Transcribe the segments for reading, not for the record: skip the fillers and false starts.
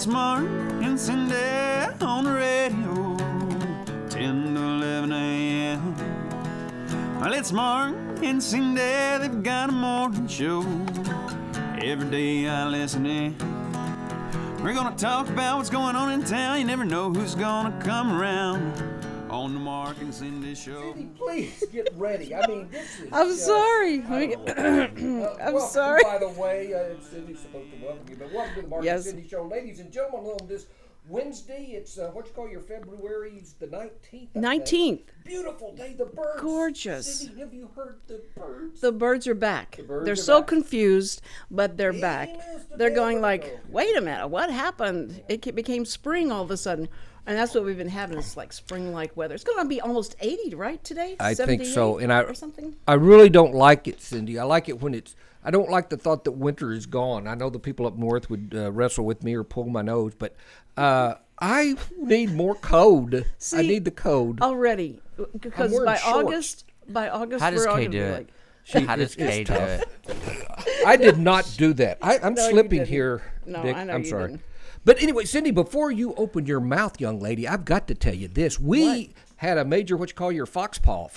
it's Mark and Cindy on the radio, 10 to 11 a.m. Well, it's Mark and Cindy, they've got a morning show. Every day I listen in. We're gonna talk about what's going on in town. You never know who's gonna come around on the Mark and Cindy show. Cindy, please get ready. I mean, this is. I'm sorry. I'm sorry. By the way, Cindy's supposed to welcome you, but welcome to the Mark and Cindy show, ladies and gentlemen. On this Wednesday, it's what you call your February's the 19th. 19th. Beautiful day. The birds. Gorgeous. Cindy, have you heard the birds? The birds are back. They're are so back. Confused, but they're back. They're going like, Ago. wait a minute, what happened? It became spring all of a sudden. And that's what we've been having. It's like spring-like weather. It's going to be almost 80, right, today? I think so. And or something? I really don't like it, Cindy. I like it when it's, I don't like the thought that winter is gone. I know the people up north would wrestle with me or pull my nose, but I need more code. See, I need the code. Already. Because by August, how does we're all Kay going to do be it? like, How does Kay do it? I did not do that. I'm No, you slipping didn't. here, No, Dick. I know I'm you sorry. didn't. But anyway, Cindy, before you open your mouth, young lady, I've got to tell you this. We had a major, what you call your faux pas.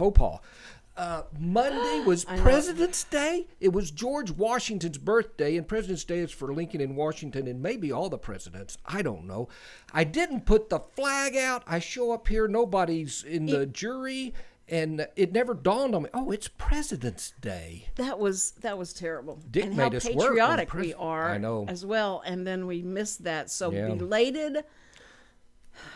Monday was President's Day. It was George Washington's birthday, and President's Day is for Lincoln and Washington and maybe all the presidents. I don't know. I didn't put the flag out. I show up here. Nobody's in the jury. And it never dawned on me, oh, it's President's Day. That was terrible. Dick and made how us work on patriotic we are I know. as well. And then we missed that. So Yeah. belated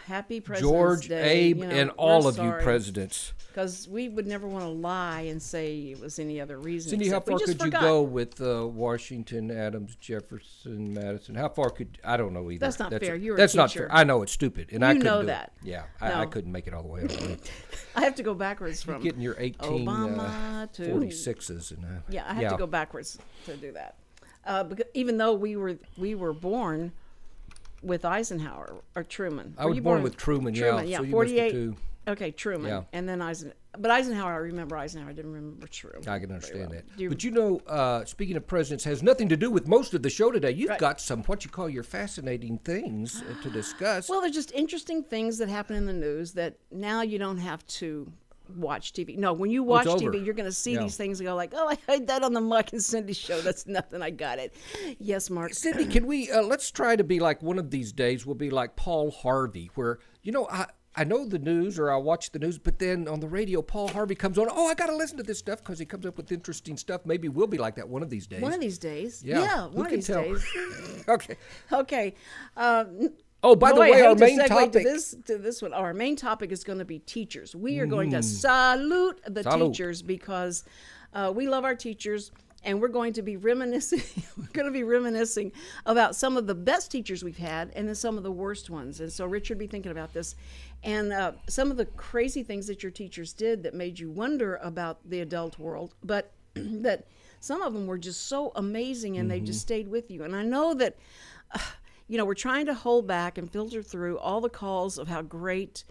happy President's George, Day. Abe, and all of you presidents. Because we would never want to lie and say it was any other reason. Cindy, how except we far just could forgot. you go with Washington, Adams, Jefferson, Madison? How far could, I don't know either. That's not fair. You're a That's not teacher. fair. I know it's stupid. And I You couldn't know do that. It. Yeah, No. I couldn't make it all the way up. I have to go backwards You're from getting your Obama to 46s. And, yeah, I have to go backwards to do that. Because even though we were born with Eisenhower or Truman. I was born with Truman, yeah. so you 48. missed it too. Okay, Truman. Yeah. And then but Eisenhower, I remember Eisenhower. I didn't remember Truman. I can understand well. that. But you know, speaking of presidents, has nothing to do with most of the show today. You've Right. got some, what you call your fascinating things to discuss. Well, they're just interesting things that happen in the news that now you don't have to watch TV. No, when you watch over. TV, you're going to see Yeah. these things and go like, oh, I heard that on the Mark and Cindy show. That's nothing. I got it. Yes, Mark. Cindy, can we, let's try to be like one of these days, we'll be like Paul Harvey, where, you know, I know the news or I watch the news, but then on the radio, Paul Harvey comes on. Oh, I got to listen to this stuff because he comes up with interesting stuff. Maybe we'll be like that one of these days. One of these days. Yeah, who one of can these tell? days. Okay. Okay. Oh, by the Boy, way, I our hate to main segue topic. To this one. Our main topic is going to be teachers. We are going to salute the Salute. teachers because we love our teachers, and we're going to be reminiscing. We're going to be reminiscing about some of the best teachers we've had, and then some of the worst ones. And so, Richard, be thinking about this, and some of the crazy things that your teachers did that made you wonder about the adult world, but that some of them were just so amazing, and they just stayed with you. And I know that. You know, we're trying to hold back and filter through all the calls of how great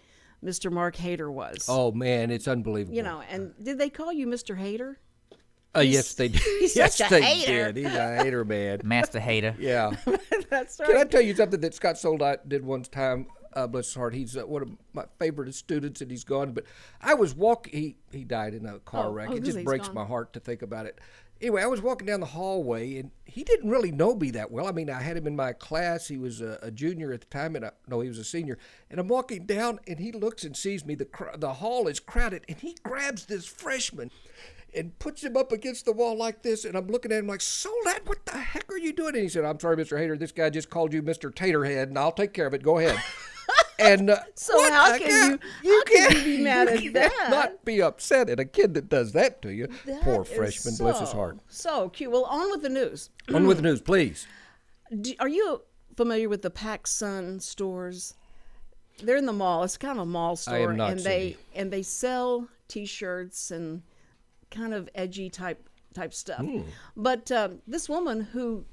Mr. Mark Hader was. Oh, man, it's unbelievable. You know, and did they call you Mr. Hader? Yes, they did. He's yes, such a they hater. did. He's a hater, man. Master hater. Yeah. That's right. Can I tell you something that Scott Soldot did one time? Bless his heart. He's one of my favorite students, and he's gone. But I was walking. He died in a car wreck. It just breaks my heart to think about it. Anyway, I was walking down the hallway, and he didn't really know me that well. I mean, I had him in my class. He was a junior at the time, and he was a senior. And I'm walking down, and he looks and sees me. The hall is crowded, and he grabs this freshman and puts him up against the wall like this. And I'm looking at him like, Soldot, what the heck are you doing? And he said, I'm sorry, Mr. Hader. This guy just called you Mr. Taterhead, and I'll take care of it. Go ahead. And so how can you be mad at that? Not be upset at a kid that does that to you. That Poor is freshman, bless his heart. So cute. Well, on with the news. On with the news, please. Are you familiar with the PacSun stores? They're in the mall. It's kind of a mall store, I am not, and they sell T-shirts and kind of edgy type stuff. But this woman who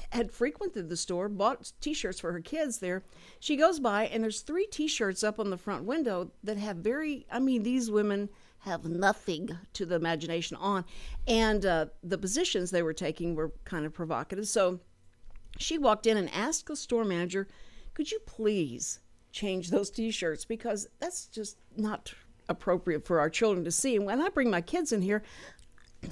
had frequented the store, bought T-shirts for her kids there. She goes by, and there's 3 T-shirts up on the front window that have these women have nothing to the imagination on. And the positions they were taking were kind of provocative. So she walked in and asked the store manager, could you please change those T-shirts, because that's just not appropriate for our children to see. And when I bring my kids in here,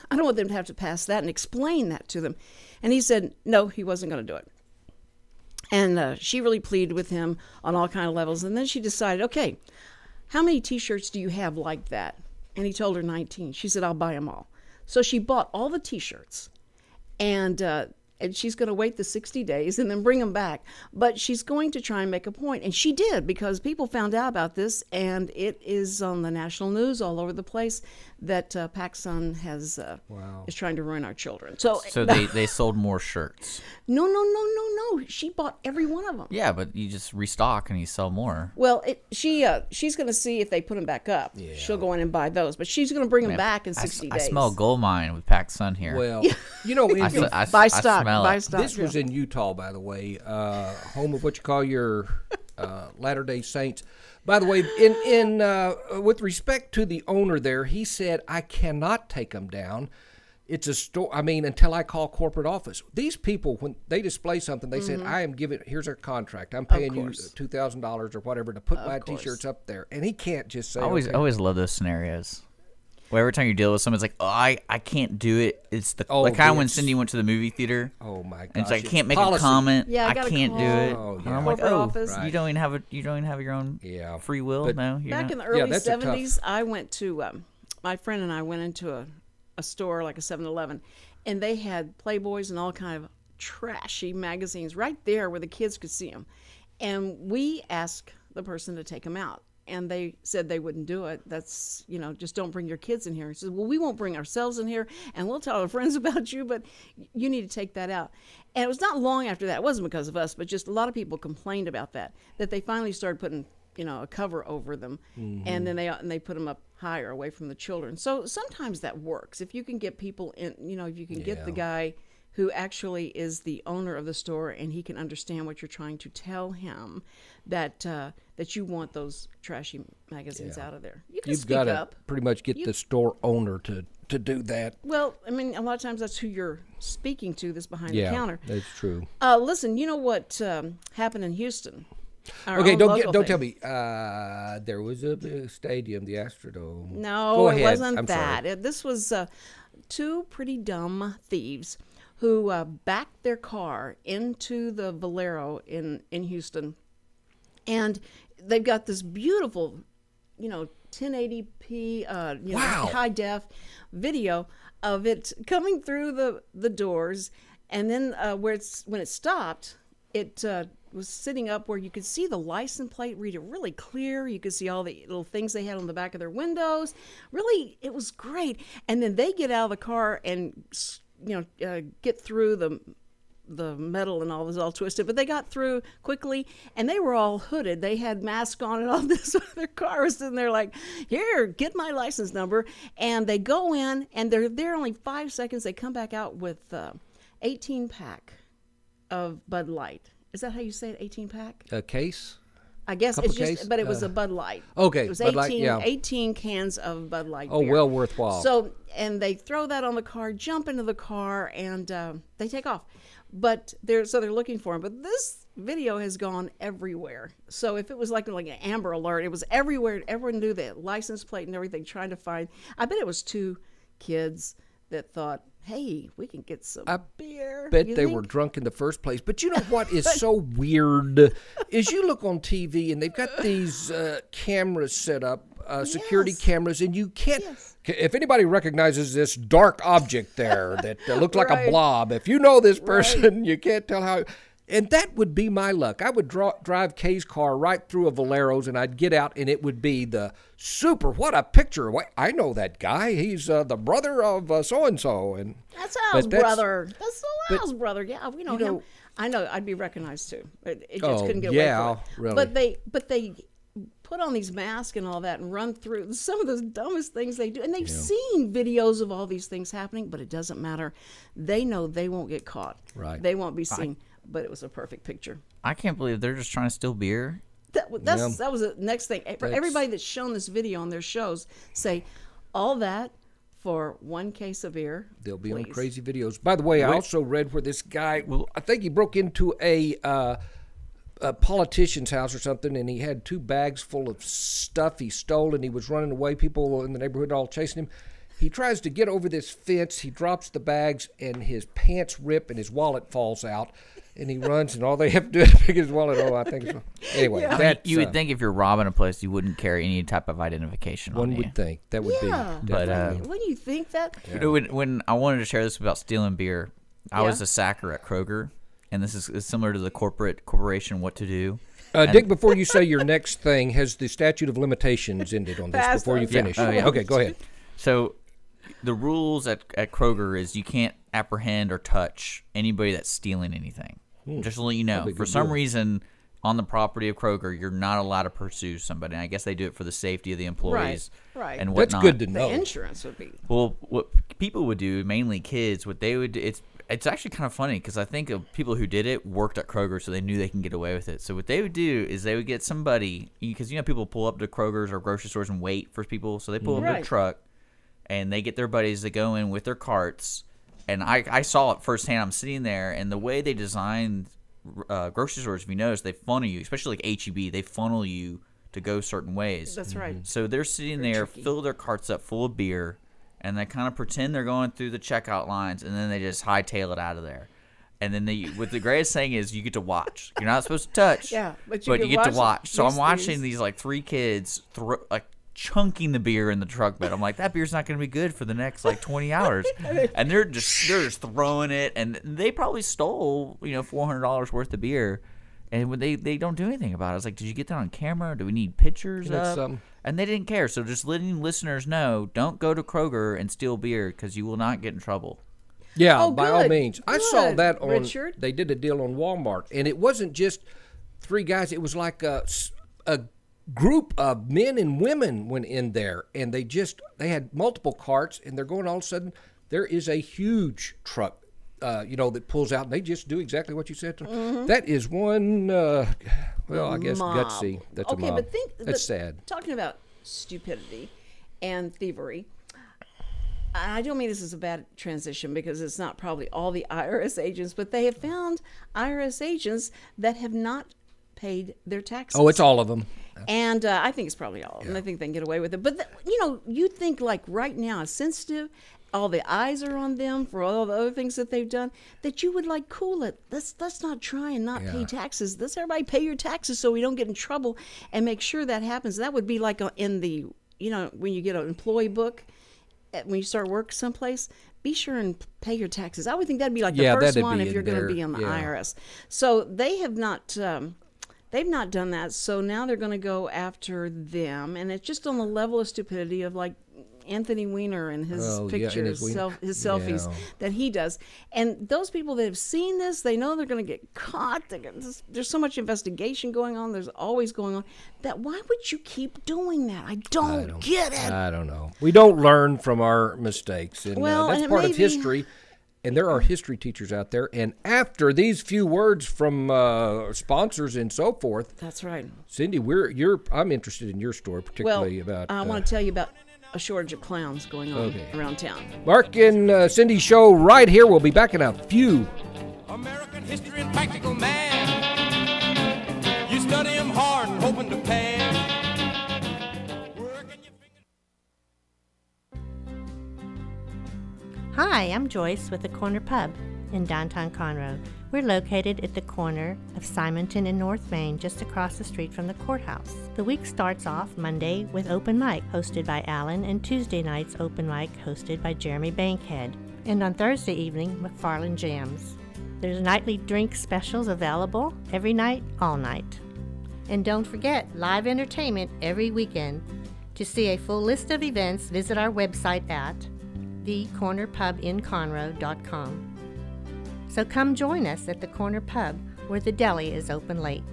I don't want them to have to pass that and explain that to them. And he said, no, he wasn't going to do it. And she really pleaded with him on all kind of levels. And then she decided, okay, how many T-shirts do you have like that? And he told her 19. She said, I'll buy them all. So she bought all the T-shirts, and she's going to wait the 60 days and then bring them back. But she's going to try and make a point. And she did, because people found out about this, and it is on the national news all over the place that PacSun is trying to ruin our children. So they sold more shirts. No. She bought every one of them. Yeah, but you just restock and you sell more. Well, she's going to see if they put them back up. Yeah. She'll go in and buy those, but she's going to bring them back in 60 days. I smell gold mine with PacSun here. Well, you know, buy stock. This was in Utah, by the way, home of what you call your Latter-day Saints. By the way, in with respect to the owner there, he said, I cannot take them down. It's a store. I mean, until I call corporate office. These people, when they display something, they said, I am giving, here's our contract. I'm paying you $2,000 or whatever to put my T-shirts up there. And he can't just say, I always love those scenarios. Well, every time you deal with someone, it's like, oh, I can't do it. It's the kind when Cindy went to the movie theater. Oh my god! And it's like, I can't make a comment. Yeah, I can't do it. Oh, yeah. And I'm like, office. You don't even have your own free will. But no, back in the early 70s, I went to my friend and I went into a store like a 7-Eleven, and they had Playboys and all kind of trashy magazines right there where the kids could see them, and we asked the person to take them out. And they said they wouldn't do it. That's, just don't bring your kids in here. He said, well, we won't bring ourselves in here, and we'll tell our friends about you, but you need to take that out. And it was not long after that. It wasn't because of us, but just a lot of people complained about that they finally started putting, a cover over them, and then they put them up higher away from the children. So sometimes that works. If you can get people in, if you can get the guy who actually is the owner of the store, and he can understand what you're trying to tell him, that you want those trashy magazines out of there. You've got to pretty much get the store owner to do that. Well, I mean, a lot of times that's who you're speaking to, that's behind the counter. Yeah, that's true. Listen, you know what happened in Houston? Okay, don't tell me. There was a stadium, the Astrodome. No, Go it ahead. wasn't I'm that. Sorry. This was two pretty dumb thieves who backed their car into the Valero in Houston. And they've got this beautiful, 1080p, high def video of it coming through the doors. And then when it stopped, it was sitting up where you could see the license plate, read it really clear. You could see all the little things they had on the back of their windows. Really, it was great. And then they get out of the car and get through the metal and all was all twisted, but they got through quickly, and they were all hooded. They had masks on and all this. Their car was sitting there like, here, get my license number. And they go in, and they're there only 5 seconds. They come back out with 18-pack of Bud Light. Is that how you say it, 18-pack? A case? I guess it's just, but it was a Bud Light. Okay, it was Bud 18 cans of Bud Light beer. Well worthwhile. So, and they throw that on the car, jump into the car, and they take off. But they're looking for him. But this video has gone everywhere. So if it was like an Amber Alert, it was everywhere. Everyone knew the license plate and everything, trying to find. I bet it was two kids that thought, hey, we can get some beer. I bet they were drunk in the first place. But you know what is so weird is you look on TV and they've got these cameras set up, security cameras, and you can't. If anybody recognizes this dark object there that looked like a blob, if you know this person, you can't tell how. And that would be my luck. I would drive Kay's car right through a Valero's, and I'd get out, and it would be the super. What a picture! I know that guy. He's the brother of so and so, and that's Al's brother. That's Al's brother. Yeah, we know him. I know. I'd be recognized too. It just couldn't get away from it. Really. But they put on these masks and all that and run through some of the dumbest things they do. And they've seen videos of all these things happening, but it doesn't matter. They know they won't get caught. Right. They won't be seen. But it was a perfect picture. I can't believe they're just trying to steal beer. That was the next thing. For everybody that's shown this video on their shows, say all that for one case of beer. They'll be on crazy videos. By the way, I also read where this guy, I think he broke into a a politician's house or something, and he had 2 bags full of stuff he stole, and he was running away. People in the neighborhood all chasing him. He tries to get over this fence. He drops the bags, and his pants rip, and his wallet falls out. And he runs, and all they have to do is pick his wallet. Oh, I think so. Anyway, yeah. You would think if you're robbing a place, you wouldn't carry any type of identification on you. One would think that would be. But wouldn't you think that? Yeah. When I wanted to share this about stealing beer, I was a sacker at Kroger, and this is similar to the corporation what to do. Dick, before you say your next thing, has the statute of limitations ended on this before you finish? Yeah. Okay, go ahead. So the rules at Kroger is you can't apprehend or touch anybody that's stealing anything. Just to let you know, for some reason on the property of Kroger, you're not allowed to pursue somebody. And I guess they do it for the safety of the employees, right? And whatnot. That's good to know. The insurance would be. Well, what people would do, mainly kids, what they would do, it's actually kind of funny because I think of people who did it worked at Kroger, so they knew they can get away with it. So what they would do is they would get somebody, because people pull up to Kroger's or grocery stores and wait for people, so they pull up their truck and they get their buddies to go in with their carts. And I saw it firsthand. I'm sitting there, and the way they designed grocery stores, if you notice, they funnel you, especially like H-E-B, they funnel you to go certain ways. That's right. So they're sitting there, fill their carts up full of beer, and they kind of pretend they're going through the checkout lines, and then they just hightail it out of there. And then what the greatest thing is you get to watch. You're not supposed to touch, but you get to watch. So I'm watching these like 3 kids chunking the beer in the truck bed. I'm like, that beer's not going to be good for the next like 20 hours. And they're just throwing it, and they probably stole $400 worth of beer, and they don't do anything about it. I was like, did you get that on camera? Do we need pictures of? And they didn't care. So just letting listeners know, don't go to Kroger and steal beer because you will not get in trouble. Yeah, by all means. I saw that on. Richard. They did a deal on Walmart, and it wasn't just 3 guys. It was like a group of men and women went in there, and they had multiple carts, and they're going, all of a sudden there is a huge truck that pulls out, and they just do exactly what you said. That is one I guess mob. Gutsy. That's a mob. That's sad. Talking about stupidity and thievery, I don't mean this is a bad transition because it's not probably all the IRS agents, but they have found IRS agents that have not paid their taxes. Oh, it's all of them. And I think it's probably all of them. I think they can get away with it. But, you think like right now, it's sensitive, all the eyes are on them for all the other things that they've done, that you would like cool it. Let's not try and not pay taxes. Let's everybody pay your taxes so we don't get in trouble and make sure that happens. That would be like in the, when you get an employee book, when you start work someplace, be sure and pay your taxes. I would think that'd be like the first one if you're going to be on the IRS. So they have not... They've not done that, so now they're going to go after them, and it's just on the level of stupidity of like Anthony Weiner and his pictures, his selfies that he does. And those people that have seen this, they know they're going to get caught. There's so much investigation going on. There's always going on. That why would you keep doing that? I don't get it. I don't know. We don't learn from our mistakes, and that's and part of history. And there are history teachers out there. And after these few words from sponsors and so forth, that's right, Cindy. I'm interested in your story, particularly about. I want to tell you about a shortage of clowns going on around town. Mark and Cindy's show right here. We'll be back in a few. American history and practical man. You study them hard and hoping to pass. Hi, I'm Joyce with the Corner Pub in downtown Conroe. We're located at the corner of Simonton and North Main, just across the street from the courthouse. The week starts off Monday with open mic hosted by Alan, and Tuesday nights open mic hosted by Jeremy Bankhead. And on Thursday evening, McFarland Jams. There's nightly drink specials available every night, all night. And don't forget, live entertainment every weekend. To see a full list of events, visit our website at thecornerpubinconroe.com. So come join us at the Corner Pub, where the deli is open late.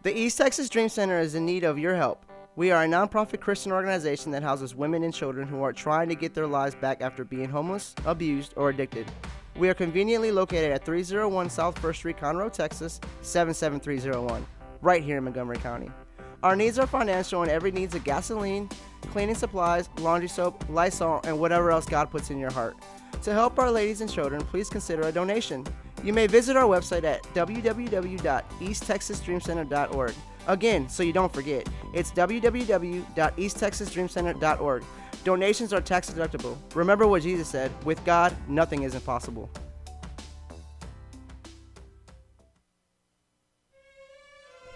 The East Texas Dream Center is in need of your help. We are a nonprofit Christian organization that houses women and children who are trying to get their lives back after being homeless, abused, or addicted. We are conveniently located at 301 South 1st Street, Conroe, Texas, 77301. Right here in Montgomery County. Our needs are financial, and every needs of gasoline, cleaning supplies, laundry soap, Lysol, and whatever else God puts in your heart. To help our ladies and children, please consider a donation. You may visit our website at www.easttexasdreamcenter.org. Again, so you don't forget, it's www.easttexasdreamcenter.org. Donations are tax deductible. Remember what Jesus said, with God, nothing is impossible.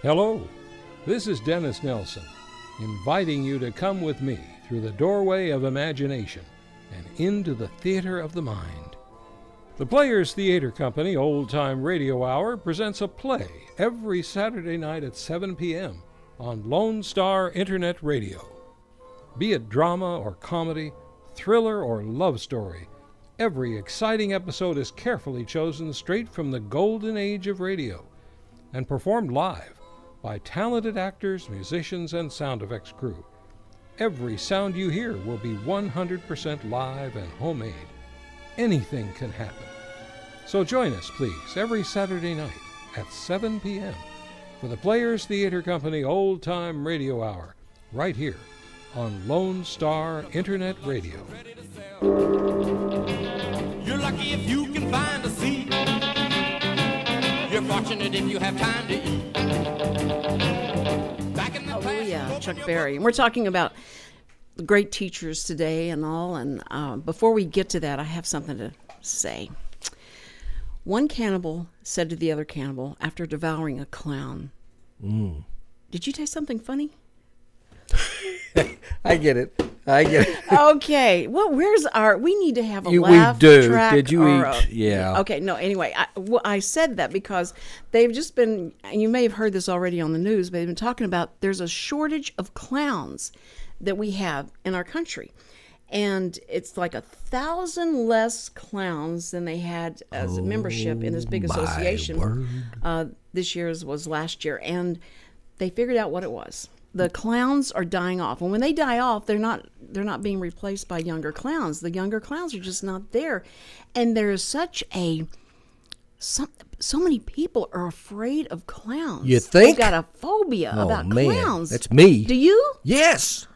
Hello, this is Dennis Nelson, inviting you to come with me through the doorway of imagination and into the theater of the mind. The Players Theater Company Old Time Radio Hour presents a play every Saturday night at 7 p.m. on Lone Star Internet Radio. Be it drama or comedy, thriller or love story, every exciting episode is carefully chosen straight from the golden age of radio and performed live by talented actors, musicians, and sound effects crew. Every sound you hear will be 100% live and homemade. Anything can happen. So join us, please, every Saturday night at 7 p.m. for the Players Theater Company Old Time Radio Hour, right here on Lone Star Internet Radio. You're lucky if you can find a seat. You're fortunate if you have time to eat. Oh, yeah, Chuck Berry. And we're talking about the great teachers today and all. And before we get to that, I have something to say. One cannibal said to the other cannibal after devouring a clown, Did you taste something funny? I get it. Okay. Well, we need to have a laugh track. Did you eat? Yeah. Okay. No, anyway, I said that because they've just been, and you may have heard this already on the news, but they've been talking about there's a shortage of clowns that we have in our country. And it's like 1,000 less clowns than they had as a membership in this big association. This year's was last year. And they figured out what it was. The clowns are dying off, and when they die off, they're not being replaced by younger clowns. The younger clowns are just not there, and there is so many people are afraid of clowns. You think? They've got a phobia about clowns. That's me. Do you? Yes.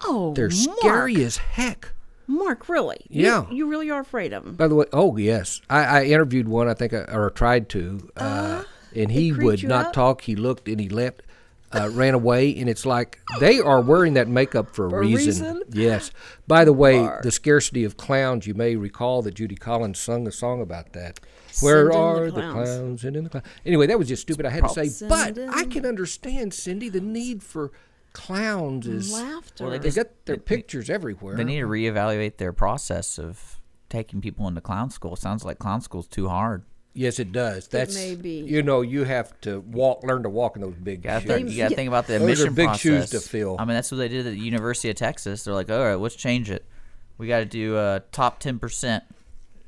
Oh, they're scary as heck. Mark, really? Yeah. You really are afraid of them. By the way, oh yes, I interviewed one. I think, or tried to, and he would not talk. He looked and he left. Ran away, and it's like they are wearing that makeup for a reason. Yes. By the way, the scarcity of clowns, you may recall that Judy Collins sung a song about that. Where are the clowns? Send in the clowns. Anyway, that was just stupid. I had to say, but I can understand, Cindy, the need for clowns is laughter. Well, they got their pictures everywhere. They need to reevaluate their process of taking people into clown school. It sounds like clown school's too hard. Yes, it does. That's, it may be. You know, you have to learn to walk in those big shoes. You got to think about the admission process. Those are big process. shoes to fill. I mean, that's what they did at the University of Texas. They're like, all right, let's change it. We got to do top 10%.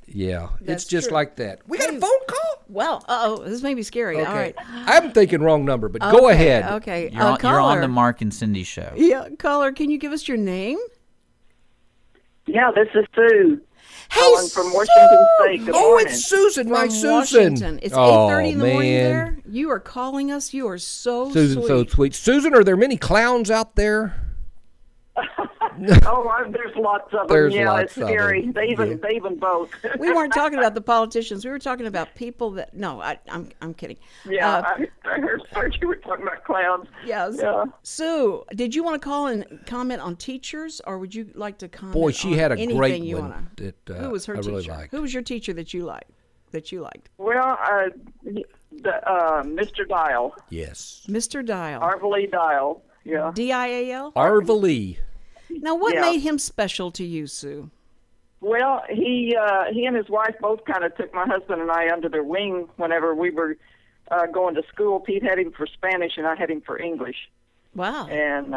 Yeah, That's it's just true. like that. We got a phone call? Well, this may be scary. Okay. All right. I'm thinking wrong number, but go ahead. Okay. You're on the Mark and Cindy show. Yeah, caller, can you give us your name? Yeah, this is Sue. Hey, calling from Washington State. Good morning. It's Susan, From my Susan. Washington. It's 8:30 in the morning there. You are calling us. You are so Susan, sweet. so sweet. Susan, are there many clowns out there? There's lots of them. There's yeah, lots it's scary. of them. They even vote. We weren't talking about the politicians. We were talking about people that. No, I'm kidding. Yeah, I heard you were talking about clowns. Yes. Yeah. Sue, did you want to call and comment on teachers, or would you like to comment? Boy, she on had a anything great you one wanna? that Who was her I teacher? really liked. Who was your teacher that you liked? Well, Mr. Dial. Yes. Mr. Dial. Arvely Dial. Yeah. Dial. Arvely. Now, what Yeah. made him special to you, Sue? Well, he and his wife both kind of took my husband and I under their wing whenever we were going to school. Pete had him for Spanish and I had him for English. Wow. And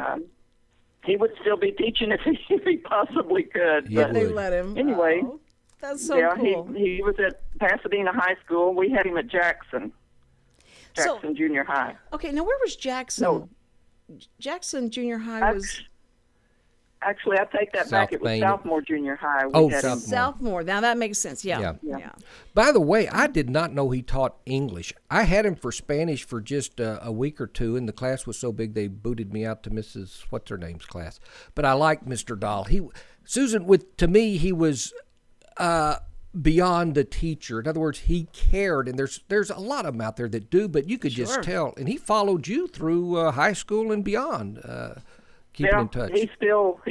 he would still be teaching if he possibly could. He But They would. let him. Anyway. Oh, that's so yeah, cool. he was at Pasadena High School. We had him at Jackson Junior High. Okay, now where was Jackson? No. Jackson Junior High was. Actually, I take that back. It was Southmore Junior High. Southmore. Now that makes sense. Yeah. By the way, I did not know he taught English. I had him for Spanish for just a week or two, and the class was so big they booted me out to Mrs. What's her name's class. But I liked Mr. Dahl. Susan, to me, he was beyond the teacher. In other words, he cared, and there's a lot of them out there that do, but you could just tell. And he followed you through high school and beyond. Keeping in touch. He's still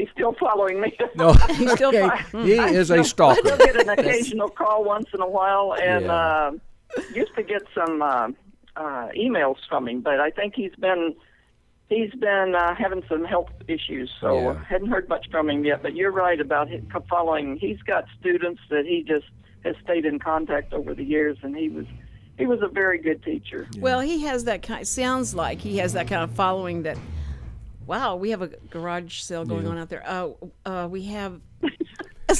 following me. No, he's still he is a stalker. I still get an occasional call once in a while, and used to get some emails from him. But I think he's been having some health issues, so hadn't heard much from him yet. But you're right about him following. He's got students that he just has stayed in contact over the years, and he was a very good teacher. Yeah. Well, he has that kind. Sounds like he has that kind of following that. Wow, we have a garage sale going on out there. We have. I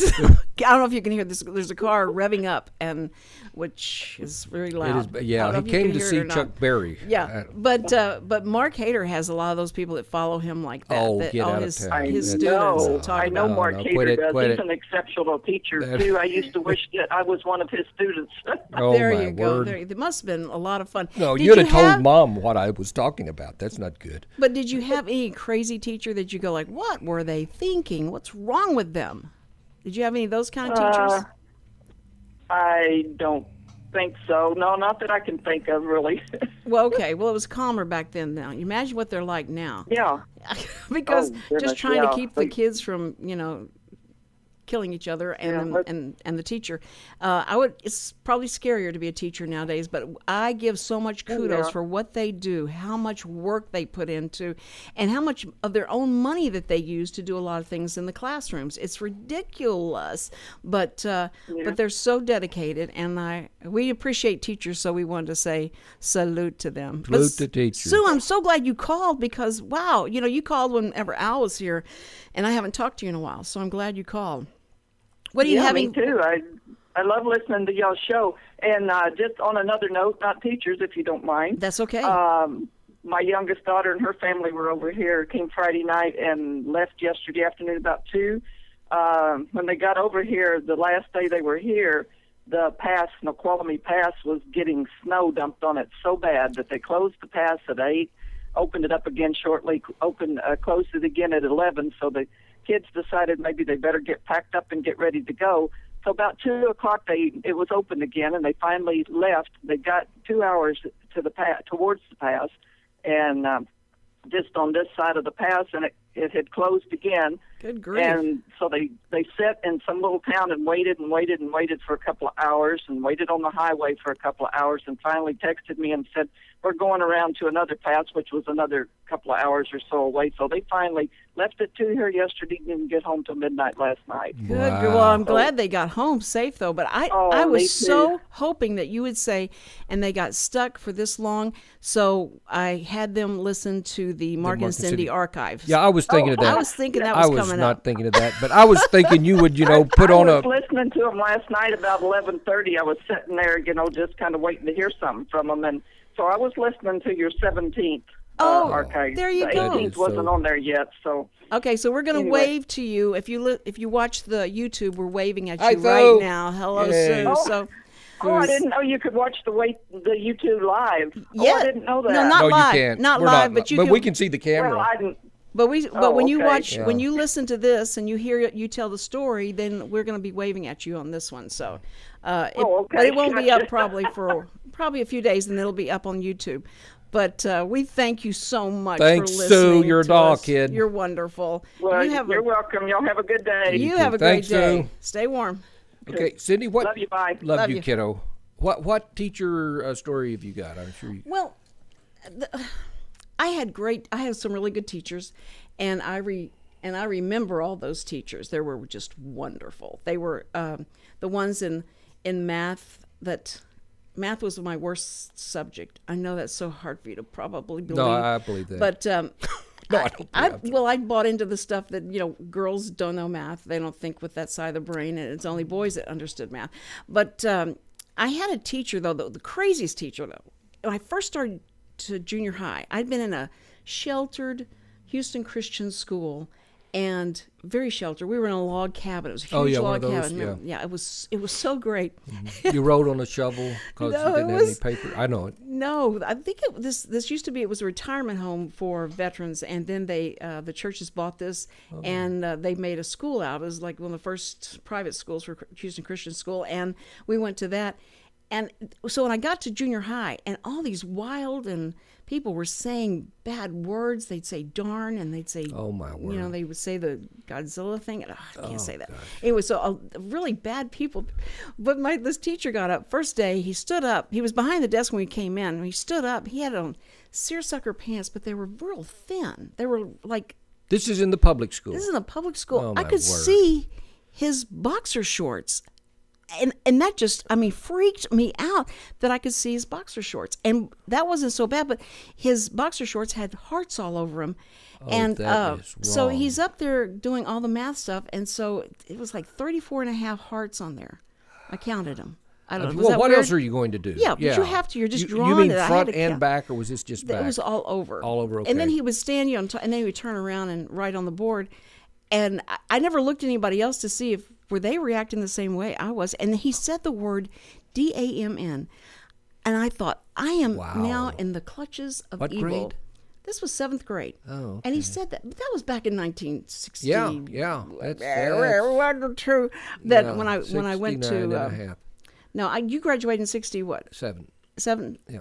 don't know if you can hear this. There's a car revving up, which is very loud. He came to see Chuck Berry. Yeah, but Mark Hader has a lot of those people that follow him like that. Oh, that get all out his, of town. His students. I know Mark Hader does. He's an exceptional teacher too. I used to wish that I was one of his students. There you go. There must have been a lot of fun. No, you'd have told Mom what I was talking about. That's not good. But did you have any crazy teacher that you go like, what were they thinking? What's wrong with them? Did you have any of those kind of teachers? I don't think so. No, not that I can think of, really. Well, okay. Well, it was calmer back then. Now, you imagine what they're like now. Yeah. Because just trying to keep the kids from, killing each other and the teacher. It's probably scarier to be a teacher nowadays, but I give so much kudos for what they do, how much work they put into, and how much of their own money that they use to do a lot of things in the classrooms. It's ridiculous, but they're so dedicated, and we appreciate teachers, so we wanted to say salute to them. Salute to teachers. Sue, I'm so glad you called because, wow, you called whenever Al was here, and I haven't talked to you in a while, so I'm glad you called. What are you having? Me too. I love listening to y'all's show. And just on another note, not teachers, if you don't mind. That's okay. My youngest daughter and her family were over here, came Friday night and left yesterday afternoon about 2. When they got over here, the last day they were here, the Snoqualmie Pass was getting snow dumped on it so bad that they closed the pass at 8, opened it up again shortly, closed it again at 11, so the kids decided maybe they better get packed up and get ready to go. So about 2 o'clock, it was open again, and they finally left. They got 2 hours to towards the pass, and just on this side of the pass, and it had closed again. Good grief. And so they sat in some little town and waited for a couple of hours and waited on the highway for a couple of hours and finally texted me and said, we're going around to another pass, which was another couple of hours or so away. So they finally left at 2 here yesterday and didn't get home till midnight last night. Good. Wow. Well, I'm glad they got home safe, though. But I was so hoping that you would say, and they got stuck for this long, so I had them listen to the Mark and Cindy archives. Yeah, I was thinking of that. I was thinking that was coming up. I was not thinking of that, but I was thinking you would, put on a... I was listening to them last night about 11:30. I was sitting there, just kind of waiting to hear something from them, and so I was listening to your 17th archive. There you the go. 18th wasn't on there yet, so... Okay, so we're going to wave to you. If you watch the YouTube, we're waving at you right now. Hello, Sue. I didn't know you could watch the YouTube live. Yeah. I didn't know that. No, not live. You can't. Not live, but you can. But we can see the camera. Well, I didn't. But when you watch, when you listen to this and you hear you tell the story, then we're going to be waving at you on this one. So, but it won't be up probably for a few days, and it'll be up on YouTube. But we thank you so much for listening. Thanks, Sue. You're a doll, kid. You're wonderful. Well, you're welcome. Y'all have a good day. You have a great day. Sue. Stay warm. Okay, Cindy. What? Love you. Bye. Love you, kiddo. What teacher story have you got? I'm sure you. Well, I had some really good teachers, and I remember all those teachers. They were just wonderful. They were the ones in math that. Math was my worst subject. I know that's so hard for you to probably believe. No, I believe that. But no, I don't. I bought into the stuff that girls don't know math. They don't think with that side of the brain, and it's only boys that understood math. But I had a teacher though, the craziest teacher though. When I first started to junior high, I'd been in a sheltered Houston Christian school, and very sheltered. We were in a log cabin. It was a huge log cabin. Yeah, it was so great. You rode on a shovel because you didn't have any paper. I know it. No, I think this used to be. It was a retirement home for veterans, and then the churches bought this, and they made a school out. It was like one of the first private schools for Houston Christian School, and we went to that. And so when I got to junior high, and all these wild and people were saying bad words, they'd say darn, and they'd say, oh my word, you know, they would say the Godzilla thing. And, I can't say that. Anyway, so really bad people. But this teacher got up first day. He stood up. He was behind the desk when we came in. When he stood up, he had on seersucker pants, but they were real thin. They were like. This is in the public school. This is in a public school. Oh, I could see his boxer shorts. And that just, freaked me out that I could see his boxer shorts. And that wasn't so bad, but his boxer shorts had hearts all over them. And that is so wrong. he's up there doing all the math stuff. And so it was like 34 and a half hearts on there. I counted them. I don't know. Well, what else are you going to do? Yeah, but you have to. You're just drawing it. You mean it. front and back, or was this just back? It was all over. All over, okay. And then he would stand you on top, and then he would turn around and write on the board. And I never looked at anybody else to see if were they reacting the same way I was. And he said the word DAMN. And I thought, I am now in the clutches of what evil. Grade? This was 7th grade. Oh, okay. And he said that. But that was back in 1960. Yeah. That's true. That when I went to no, you graduated in 60 what? 7. Yeah.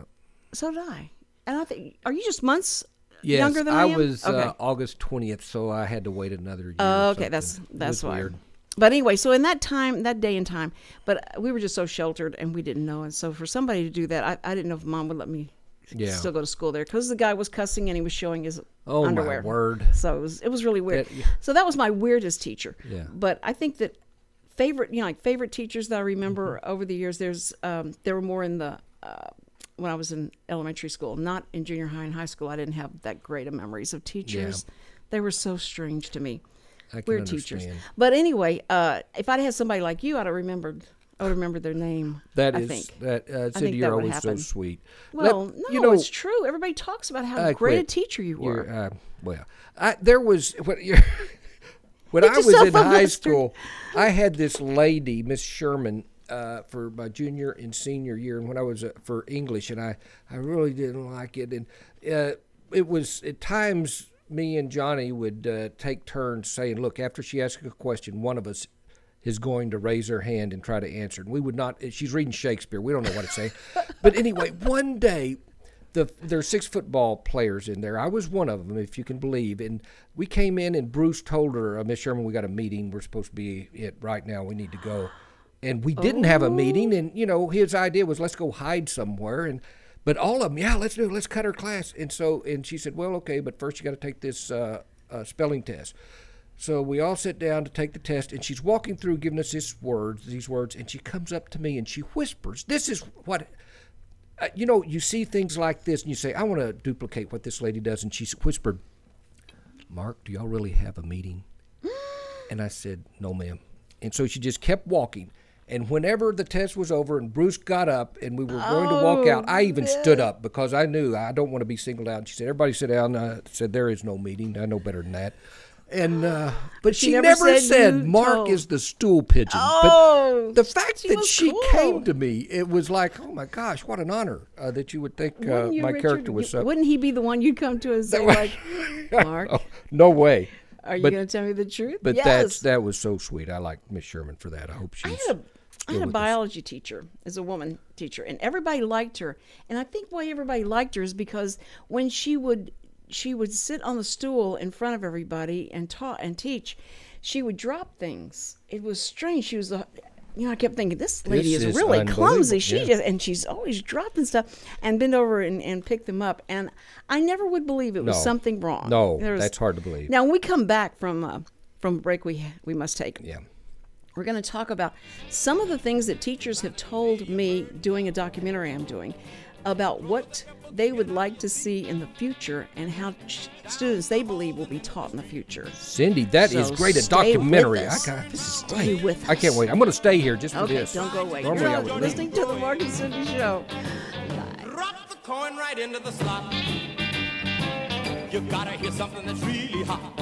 So did I. And I think, are you just months younger than I I am? was August 20th, so I had to wait another year. Okay, that's why. Weird. But anyway, so in that day and time, but we were just so sheltered and we didn't know. And so for somebody to do that, I didn't know if Mom would let me still go to school there because the guy was cussing and he was showing his underwear. Oh my word! So it was really weird. So that was my weirdest teacher. Yeah. But I think that favorite teachers that I remember over the years, there were more in the when I was in elementary school, not in junior high and high school. I didn't have that great of memories of teachers. Yeah. They were so strange to me. Weird teachers. But anyway, if I'd had somebody like you, I would have remembered their name. Cindy, you're always so sweet. Well, it's true. Everybody talks about how great a teacher you were. There was when I was in high school, I had this lady, Miss Sherman, for my junior and senior year, and when I was for English, and I really didn't like it, and it was at times. Me and Johnny would take turns saying, look, after she asks a question, one of us is going to raise her hand and try to answer. And we would not, she's reading Shakespeare. We don't know what to say. But anyway, one day, there are 6 football players in there. I was one of them, if you can believe. And we came in and Bruce told her, Miss Sherman, we got a meeting. We're supposed to be it right now. We need to go. And we didn't have a meeting. And, his idea was let's go hide somewhere. But all of them, let's do it. Let's cut her class. And she said, well, okay, but first you got to take this spelling test. So we all sit down to take the test, and she's walking through giving us these words, and she comes up to me and she whispers, this is what, you see things like this, and you say, I want to duplicate what this lady does. And she whispered, Mark, do y'all really have a meeting? And I said, no, ma'am. And so she just kept walking. And whenever the test was over and Bruce got up and we were going to walk out, I even stood up because I knew I don't want to be singled out. And she said, everybody sit down. I said, there is no meeting. I know better than that. And but she never said Mark is the stool pigeon. But the fact that she came to me, it was like, oh, my gosh, what an honor that you would think my character was. Wouldn't he be the one you'd come to and say, like, Mark? No way. Are you going to tell me the truth? But yes. That was so sweet. I like Miss Sherman for that. I hope she's. I had a biology teacher as a woman teacher, and everybody liked her. And I think why everybody liked her is because when she would sit on the stool in front of everybody and teach, she would drop things. It was strange. She was I kept thinking, this lady is really clumsy. She's always dropping stuff and bend over and pick them up. And I never would believe it was something wrong. No, that's hard to believe. Now, when we come back from a break we must take. Yeah. We're going to talk about some of the things that teachers have told me doing a documentary I'm doing about what they would like to see in the future and how students they believe will be taught in the future. Cindy, that is great. A documentary. Stay with us. I can't wait. I'm going to stay here just for this. Okay, don't go away. You're listening to the Mark and Cindy Show. Drop the coin right into the slot. You got to hear something that's really hot.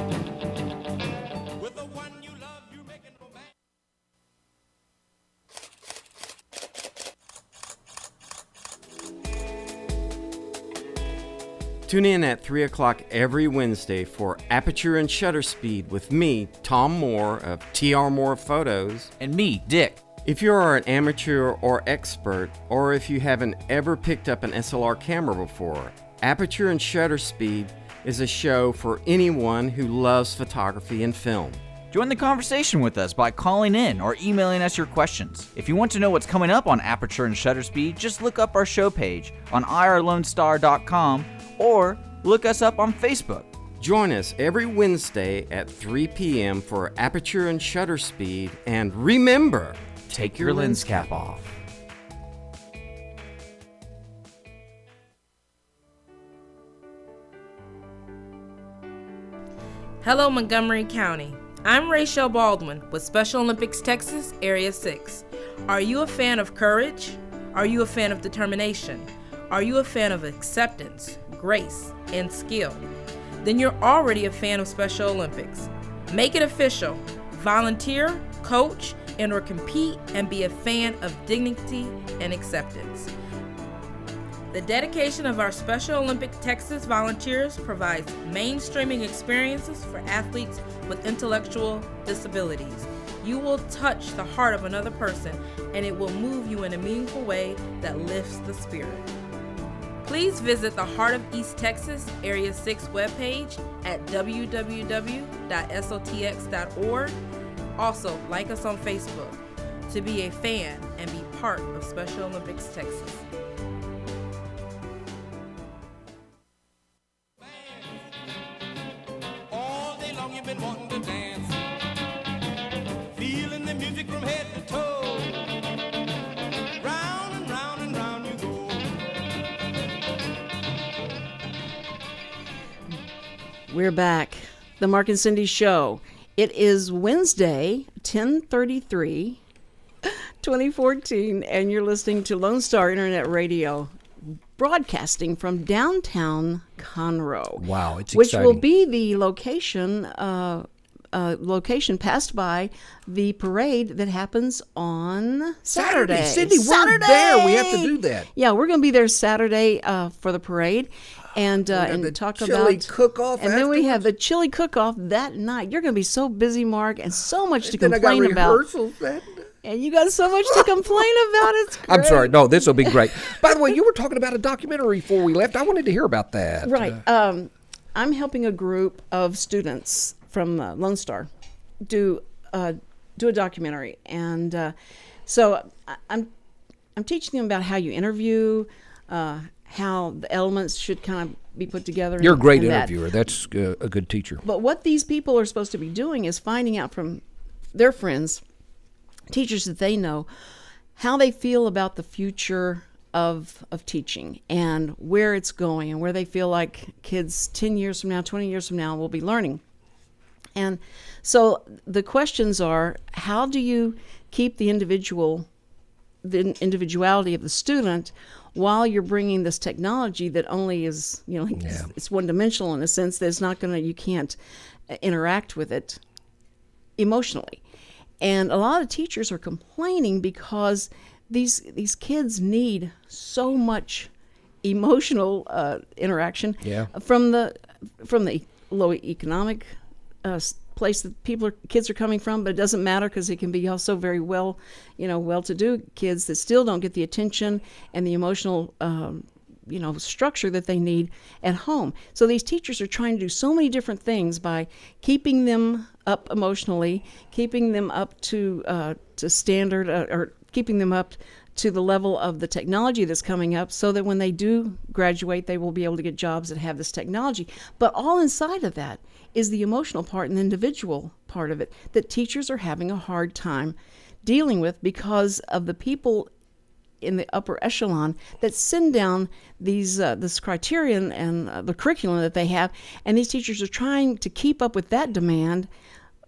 Tune in at 3 o'clock every Wednesday for Aperture and Shutter Speed with me, Tom Moore of TR Moore Photos. And me, Dick. If you are an amateur or expert, or if you haven't ever picked up an SLR camera before, Aperture and Shutter Speed is a show for anyone who loves photography and film. Join the conversation with us by calling in or emailing us your questions. If you want to know what's coming up on Aperture and Shutter Speed, just look up our show page on irlonestar.com or look us up on Facebook. Join us every Wednesday at 3 p.m. for Aperture and Shutter Speed, and remember, take your lens cap off. Hello, Montgomery County. I'm Rachel Baldwin with Special Olympics Texas, Area 6. Are you a fan of courage? Are you a fan of determination? Are you a fan of acceptance, grace, and skill? Then you're already a fan of Special Olympics. Make it official. Volunteer, coach, and or compete and be a fan of dignity and acceptance. The dedication of our Special Olympics Texas volunteers provides mainstreaming experiences for athletes with intellectual disabilities. You will touch the heart of another person, and it will move you in a meaningful way that lifts the spirit. Please visit the Heart of East Texas Area 6 webpage at www.sotx.org. Also, like us on Facebook to be a fan and be part of Special Olympics Texas. All day long you've been wanting to dance, feeling the music from head to toe. Round and round and round you go. We're back. The Mark and Cindy Show. It is Wednesday, 10/33, 2014, and you're listening to Lone Star Internet Radio, broadcasting from downtown Conroe. Wow, it's which exciting. will be the location passed by the parade that happens on Saturday. Cindy, we're there. We have to do that. Yeah, we're going to be there Saturday for the parade. And the talk chili about cook-off and then we have afterwards? the chili cook-off that night. You're going to be so busy, Mark, and so much to Then I got complain about. rehearsals that And you got so much to complain about. It's great. I'm sorry. No, this will be great. By the way, you were talking about a documentary before we left. I wanted to hear about that. Right. I'm helping a group of students from Lone Star do a documentary, and so I'm teaching them about how you interview, how the elements should kind of be put together. You're a great and interviewer. That's a good teacher. But what these people are supposed to be doing is finding out from their friends, teachers that they know, how they feel about the future of teaching and where it's going and where they feel like kids 10 years from now, 20 years from now will be learning. And so the questions are, how do you keep the individuality of the student while you're bringing this technology that only is, it's one-dimensional in a sense that it's not going to, you can't interact with it emotionally. And a lot of teachers are complaining because these kids need so much emotional interaction from the low economic place that kids are coming from, but it doesn't matter because it can be also very well-to-do kids that still don't get the attention and the emotional structure that they need at home. So these teachers are trying to do so many different things by keeping them up emotionally, keeping them up to standard, or keeping them up to the level of the technology that's coming up, so that when they do graduate, they will be able to get jobs that have this technology. But all inside of that is the emotional part and the individual part of it that teachers are having a hard time dealing with because of the people in the upper echelon that send down these this criterion and the curriculum that they have, and these teachers are trying to keep up with that demand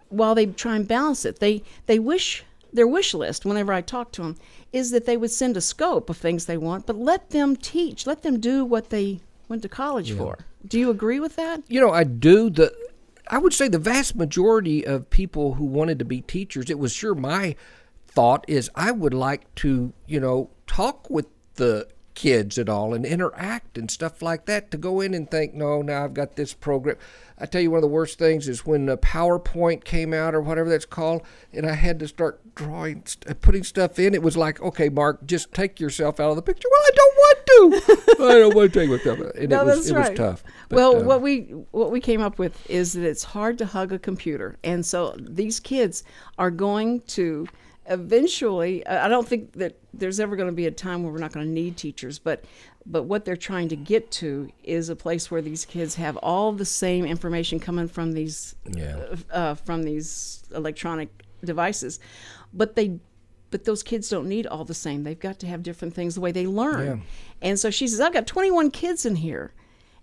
while they try and balance it. They wish, their wish list, whenever I talk to them, is that they would send a scope of things they want, but let them teach, let them do what they went to college for. Do you agree with that? I do. I would say the vast majority of people who wanted to be teachers, it was sure my thought is I would like to, talk with the kids and all and interact and stuff like that, to go in and think, no, now I've got this program. I tell you, one of the worst things is when the PowerPoint came out, or whatever that's called, and I had to start drawing, putting stuff in. It was like, okay, Mark, just take yourself out of the picture. Well, I don't want to. I don't want to take myself out. And it was tough. But, well, what we came up with is that it's hard to hug a computer, and so these kids are going to eventually. I don't think that there's ever going to be a time where we're not going to need teachers, but what they're trying to get to is a place where these kids have all the same information coming from these electronic devices, but those kids don't need all the same. They've got to have different things the way they learn. Yeah. And so she says, I've got 21 kids in here,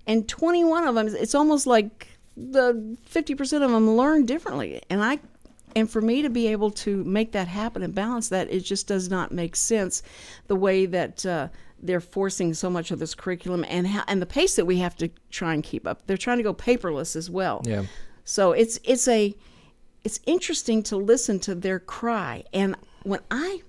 and 21 of them, it's almost like the 50% of them learn differently. And for me to be able to make that happen and balance that, it just does not make sense, the way that they're forcing so much of this curriculum and the pace that we have to try and keep up. They're trying to go paperless as well. Yeah. So it's interesting to listen to their cry. And when I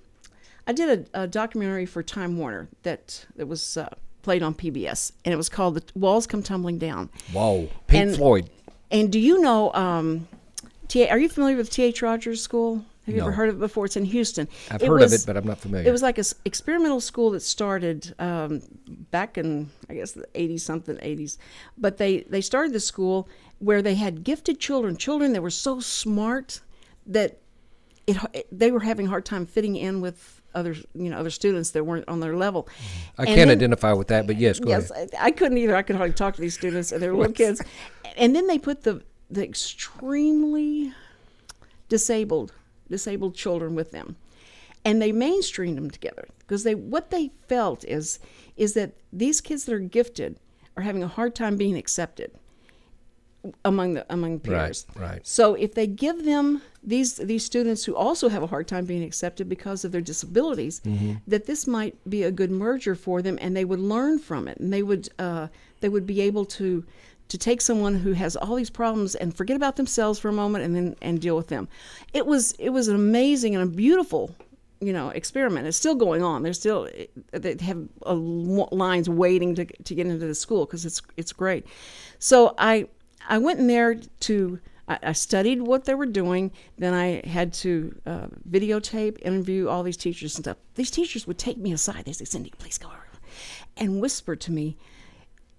did a documentary for Time Warner that was played on PBS, and it was called "The Walls Come Tumbling Down." Wow, Pink Floyd. And do you know? Are you familiar with T.H. Rogers School? Have you ever heard of it before? It's in Houston. I've heard of it, but I'm not familiar. It was like an experimental school that started back in, I guess, the 80s. But they started the school where they had gifted children that were so smart that they were having a hard time fitting in with other students that weren't on their level. I can't identify with that, but yes, go ahead. Yes, I couldn't either. I could hardly talk to these students, and they were little kids. And then they put the extremely disabled children with them, and they mainstreamed them together, because what they felt is that these kids that are gifted are having a hard time being accepted among peers. Right. So if they give them these students who also have a hard time being accepted because of their disabilities, that this might be a good merger for them, and they would learn from it, and they would be able to take someone who has all these problems and forget about themselves for a moment and deal with them. It was an amazing and a beautiful, experiment. It's still going on. They have lines waiting to get into the school, because it's great. So I went in there I studied what they were doing. Then I had to videotape, interview all these teachers and stuff. These teachers would take me aside. They say, Cindy, please go over, and whisper to me,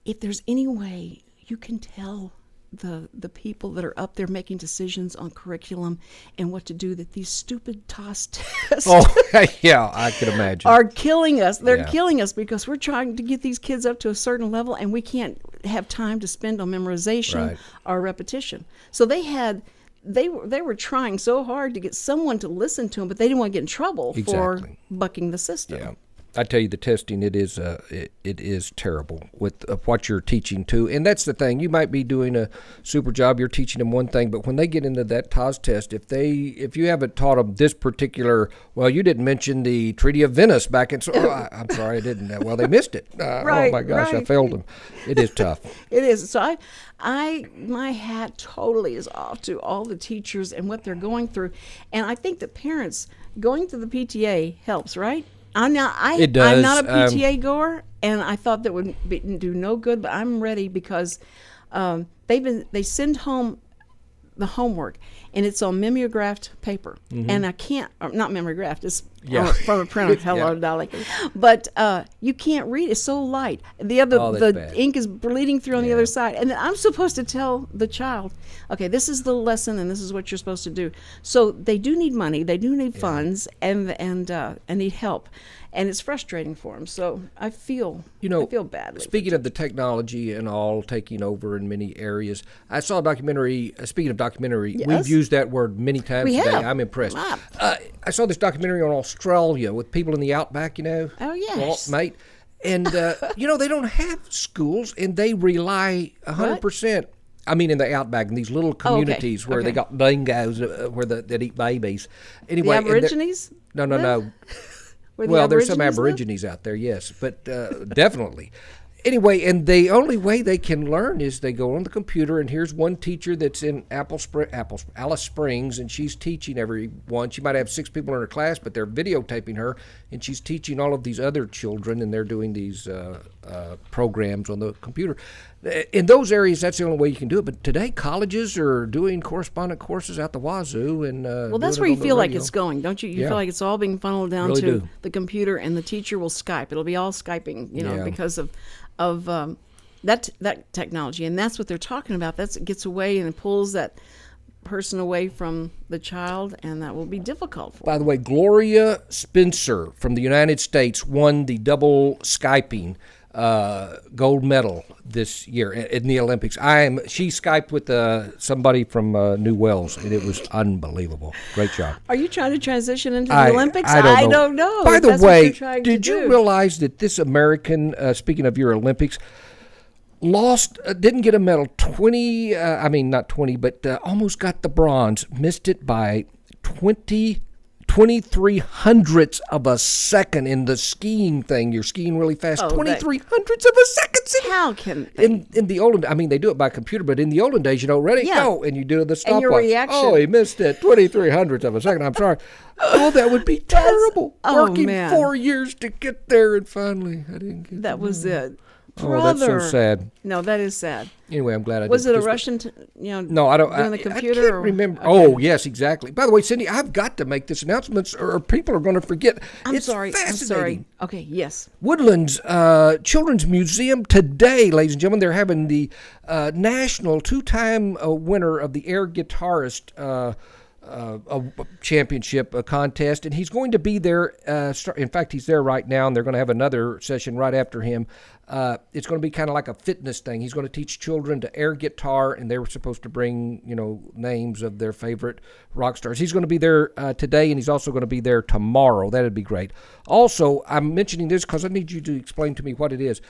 if there's any way you can tell the people that are up there making decisions on curriculum and what to do, that these stupid TOS tests yeah, I can imagine, are killing us. They're killing us, because we're trying to get these kids up to a certain level, and we can't have time to spend on memorization or repetition. So they were trying so hard to get someone to listen to them, but they didn't want to get in trouble for bucking the system. Yeah. I tell you, the testing, it is terrible with what you're teaching too. And that's the thing. You might be doing a super job. You're teaching them one thing, but when they get into that TOS test, if you haven't taught them this particular, well, you didn't mention the Treaty of Venice back in, I'm sorry, I didn't. Well, they missed it. Oh my gosh, I failed them. It is tough. It is. So my hat totally is off to all the teachers and what they're going through. And I think that parents going to the PTA helps, right? It does. I'm not a PTA goer, and I thought that would do no good, but I'm ready, because they send home the homework, and it's on mimeographed paper, and I can't, not mimeographed, it's from a printer. Hello, Dolly, but you can't read. It's so light. The ink is bleeding through on the other side, and I'm supposed to tell the child, okay, this is the lesson, and this is what you're supposed to do. So they do need money, they do need funds, and need help. And it's frustrating for them. So I feel badly. Speaking of the technology and all taking over in many areas, I saw a documentary. Speaking of documentary, we've used that word many times today. I'm impressed. I saw this documentary on Australia with people in the outback, Oh, yes. Mate. And, they don't have schools, and they rely 100%. I mean, in the outback, in these little communities where they got dingoes that eat babies. Anyway, the Aborigines? No. Well, there's some Aborigines out there, yes, but definitely. Anyway, and the only way they can learn is they go on the computer, and here's one teacher that's in Alice Springs, and she's teaching everyone. She might have 6 people in her class, but they're videotaping her, and she's teaching all of these other children, and they're doing these programs on the computer. In those areas, that's the only way you can do it. But today, colleges are doing correspondent courses out the wazoo, and well, that's where you feel like it's going, don't you? You feel like it's all being funneled down really to do. the computer, and the teacher will Skype. It'll be all Skyping, because of that technology, and that's what they're talking about. That gets away and it pulls that person away from the child, and that will be difficult for By the way, Gloria Spencer from the United States won the double Skyping gold medal this year in the Olympics. She Skyped with somebody from New Wales, and it was unbelievable. Great job. Are you trying to transition into the Olympics? I don't know. By the way, did you realize that this American, speaking of your Olympics, didn't get a medal, almost got the bronze, missed it by 23 hundredths of a second in the skiing thing. You're skiing really fast. 23 hundredths of a second. How can they? In the olden, they do it by computer, but in the olden days, ready, go, and you do the stopwatch. And your reaction. Oh, he missed it. 23 hundredths of a second. I'm sorry. Oh, that would be terrible. Working 4 years to get there, and finally, I didn't get that. Was it. Brother. Oh, that's so sad. No, that is sad. Anyway, I'm glad I did. Was it a Russian, No, I don't. Doing the computer? I can't remember. Okay. Oh, yes, exactly. By the way, Cindy, I've got to make this announcement, or people are going to forget. It's fascinating. Okay, yes. Woodlands Children's Museum today, ladies and gentlemen, they're having the national two-time winner of the air guitarist championship contest, and he's going to be there. In fact, he's there right now, and they're going to have another session right after him. It's going to be kind of like a fitness thing. He's going to teach children to air guitar, and they were supposed to bring, names of their favorite rock stars. He's going to be there today, and he's also going to be there tomorrow. That'd be great. Also, I'm mentioning this because I need you to explain to me what it is.